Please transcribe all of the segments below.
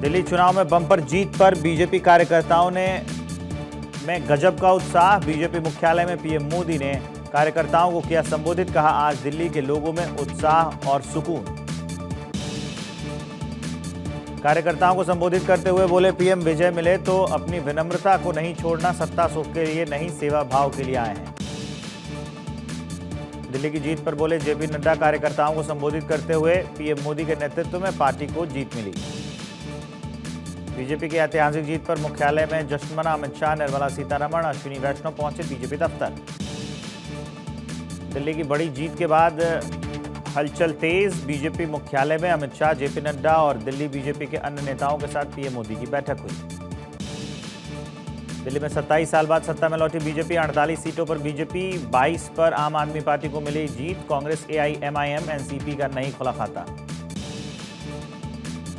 दिल्ली चुनाव में बम्पर जीत पर बीजेपी कार्यकर्ताओं में गजब का उत्साह। बीजेपी मुख्यालय में पीएम मोदी ने कार्यकर्ताओं को किया संबोधित। कहा, आज दिल्ली के लोगों में उत्साह और सुकून। कार्यकर्ताओं को संबोधित करते हुए बोले, पीएम विजय मिले तो अपनी विनम्रता को नहीं छोड़ना, सत्ता सुख के लिए नहीं सेवा भाव के लिए आए हैं। दिल्ली की जीत पर बोले जेपी नड्डा। कार्यकर्ताओं को संबोधित करते हुए पीएम मोदी के नेतृत्व में पार्टी को जीत मिली। बीजेपी की ऐतिहासिक जीत पर मुख्यालय में जश्न मना। अमित शाह, निर्मला सीतारमण, अश्विनी वैष्णव पहुंचे बीजेपी दफ्तर। दिल्ली की बड़ी जीत के बाद हलचल तेज। बीजेपी मुख्यालय में अमित शाह, जेपी नड्डा और दिल्ली बीजेपी के अन्य नेताओं के साथ पीएम मोदी की बैठक हुई। दिल्ली में 27 साल बाद सत्ता में लौटी बीजेपी। 48 सीटों पर बीजेपी, 22 पर आम आदमी पार्टी को मिली जीत। कांग्रेस, एआईएमआईएम, एनसीपी का नहीं खुला खाता।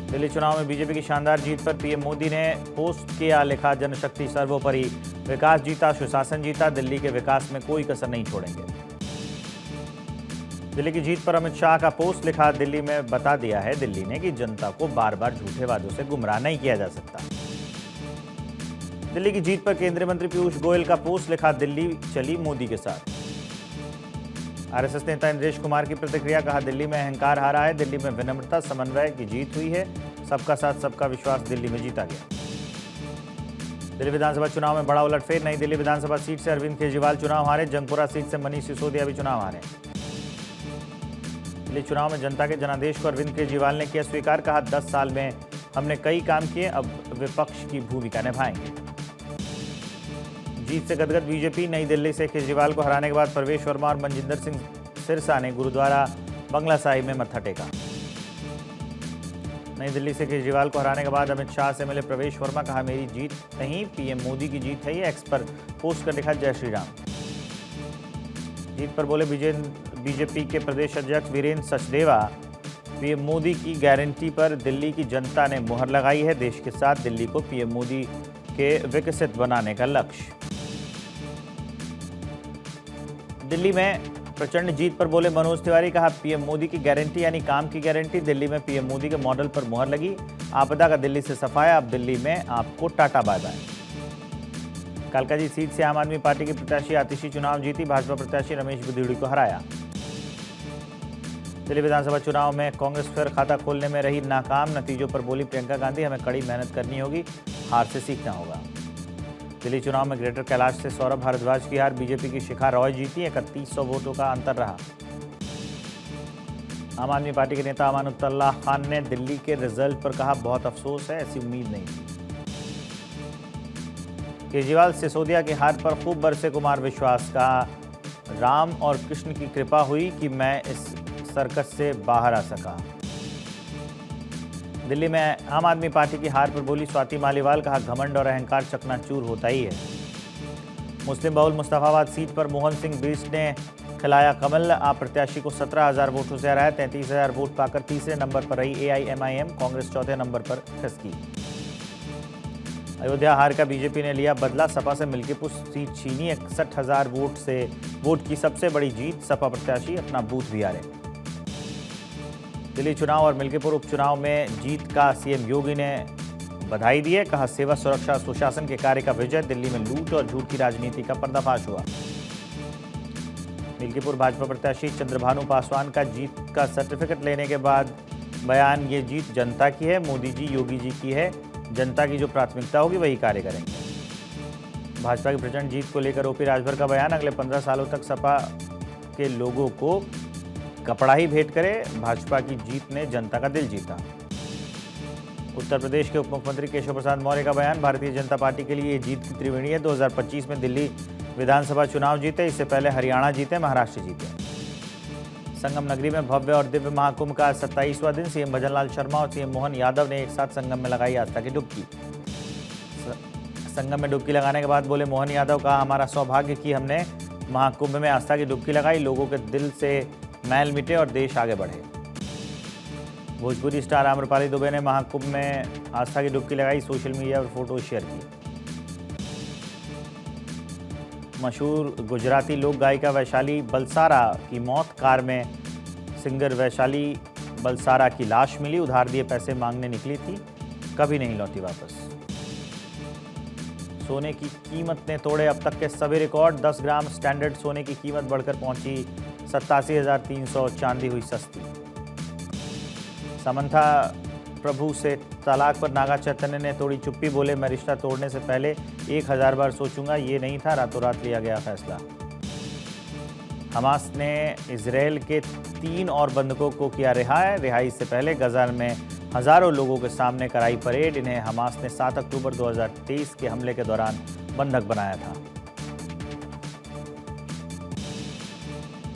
दिल्ली चुनाव में बीजेपी की शानदार जीत पर पीएम मोदी ने पोस्ट किया, लिखा, जनशक्ति सर्वोपरि, विकास जीता, सुशासन जीता, दिल्ली के विकास में कोई कसर नहीं छोड़ेंगे। दिल्ली की जीत पर अमित शाह का पोस्ट, लिखा, दिल्ली में बता दिया है दिल्ली ने कि जनता को बार बार झूठे वादों से गुमराह नहीं किया जा सकता। दिल्ली की जीत पर केंद्रीय मंत्री पीयूष गोयल का पोस्ट, लिखा, दिल्ली चली मोदी के साथ। आरएसएस नेता इंद्रेश कुमार की प्रतिक्रिया, कहा, दिल्ली में अहंकार हारा है, दिल्ली में विनम्रता समन्वय की जीत हुई है, सबका साथ सबका विश्वास दिल्ली में जीता गया। दिल्ली विधानसभा चुनाव में बड़ा उलटफेर। नई दिल्ली विधानसभा सीट से अरविंद केजरीवाल चुनाव हारे। जंगपुरा सीट से मनीष सिसोदिया भी चुनाव हारे। दिल्ली चुनाव में जनता के जनादेश को अरविंद केजरीवाल ने किया स्वीकार। कहा, 10 साल में हमने कई काम किए, अब विपक्ष की भूमिका निभाएंगे। जीत से गदगद बीजेपी। नई दिल्ली से केजरीवाल को हराने के बाद प्रवेश वर्मा और मनजिंदर सिंह सिरसा ने गुरुद्वारा बंगला साहिब में मत्था टेका। नई दिल्ली से केजरीवाल को हराने के बाद अमित शाह से मिले प्रवेश वर्मा। कहा, मेरी जीत नहीं, पीएम मोदी की जीत है। ये एक्स पर पोस्ट कर लिखा, जय श्री राम। जीत पर बोले बीजेपी के प्रदेश अध्यक्ष वीरेंद्र सचदेवा। पीएम मोदी की गारंटी पर दिल्ली की जनता ने मुहर लगाई है। देश के साथ दिल्ली को पीएम मोदी के विकसित बनाने का लक्ष्य। दिल्ली में प्रचंड जीत पर बोले मनोज तिवारी। कहा, पीएम मोदी की गारंटी यानी काम की गारंटी। दिल्ली में पीएम मोदी के मॉडल पर मुहर लगी। आपदा का दिल्ली से सफाया, अब दिल्ली में आपको tata bye bye. Kalkaji seat से आम आदमी पार्टी की प्रत्याशी आतिशी चुनाव जीती। भाजपा प्रत्याशी रमेश बुदियुड़ी को हराया। दिल्ली विधानसभा चुनाव में कांग्रेस फिर खाता खोलने में रही नाकाम। नतीजों पर बोली प्रियंका गांधी, हमें कड़ी मेहनत करनी होगी, हार से सीखना होगा। दिल्ली चुनाव में ग्रेटर कैलाश से सौरभ भारद्वाज की हार। बीजेपी की शिखा रॉय जीती। 3100 वोटों का अंतर रहा। आम आदमी पार्टी के नेता अमानुल्लाह खान ने दिल्ली के रिजल्ट पर कहा, बहुत अफसोस है, ऐसी उम्मीद नहीं थी। केजरीवाल सिसोदिया की हार पर खूब बरसे कुमार विश्वास। का राम और कृष्ण की कृपा हुई कि मैं इस सर्कस से बाहर आ सका। दिल्ली में आम आदमी पार्टी की हार पर बोली स्वाति मालीवाल। कहा, घमंड और अहंकार चकनाचूर होता ही है। मुस्लिम बहुल मुस्तफाबाद सीट पर मोहन सिंह बिष्ट ने खिलाया कमल। आप प्रत्याशी को 17,000 वोटों से हराया। 33,000 वोट पाकर तीसरे नंबर पर रही एआईएमआईएम। कांग्रेस चौथे नंबर पर खिसकी। अयोध्या हार का बीजेपी ने लिया बदला। सपा से मिल्कीपुर सीट छीनी। 61,000 वोट की सबसे बड़ी जीत। सपा प्रत्याशी अपना बूथ भी हारे। दिल्ली चुनाव और मिल्कीपुर उपचुनाव में जीत का सीएम योगी ने बधाई दी है। कहा, सेवा सुरक्षा सुशासन के कार्य का विजय। दिल्ली में लूट और झूठ की राजनीति का पर्दाफाश हुआ। मिल्कीपुर भाजपा प्रत्याशी चंद्रभानु पासवान का जीत का सर्टिफिकेट लेने के बाद बयान, ये जीत जनता की है, मोदी जी योगी जी की है। जनता की जो प्राथमिकता होगी वही कार्य करेंगे। भाजपा की प्रचंड जीत को लेकर ओपी राजभर का बयान। अगले 15 सालों तक सपा के लोगों को कपड़ा ही भेंट करे, भाजपा की जीत ने जनता का दिल जीता। उत्तर प्रदेश के उप मुख्यमंत्री केशव प्रसाद मौर्य का बयान। भारतीय जनता पार्टी के लिए ये जीत की त्रिवेणी है। 2025 में दिल्ली विधानसभा चुनाव जीते, इससे पहले हरियाणा जीते, महाराष्ट्र जीते। संगम नगरी में भव्य और दिव्य महाकुंभ का 27वां दिन। सीएम भजनलाल शर्मा और सीएम मोहन यादव ने एक साथ संगम में लगाई आस्था की डुबकी। संगम में डुबकी लगाने के बाद बोले मोहन यादव। कहा, हमारा सौभाग्य कि हमने महाकुंभ में आस्था की डुबकी लगाई, लोगों के दिल से मैल मिटे और देश आगे बढ़े। भोजपुरी स्टार आम्रपाली दुबे ने महाकुंभ में आस्था की डुबकी लगाई, सोशल मीडिया पर फोटो शेयर की। मशहूर गुजराती लोक गायिका वैशाली बलसारा की मौत। कार में सिंगर वैशाली बलसारा की लाश मिली। उधार दिए पैसे मांगने निकली थी। कभी नहीं लौटी वापस। सोने की कीमत ने तोड़े अब तक के सभी रिकॉर्ड। 10 ग्राम स्टैंडर्ड सोने की कीमत बढ़कर पहुंची 87,300। चांदी हुई सस्ती। समंथा प्रभु से तलाक पर नागा चैतन्य ने तोड़ी चुप्पी। बोले, मैं रिश्ता तोड़ने से पहले 1000 बार सोचूंगा, ये नहीं था रातों रात लिया गया फैसला। हमास ने इजरायल के 3 और बंधकों को किया रिहाई से पहले गजा में हजारों लोगों के सामने कराई परेड। इन्हें हमास ने 7 अक्टूबर 2023 के हमले के दौरान बंधक बनाया था।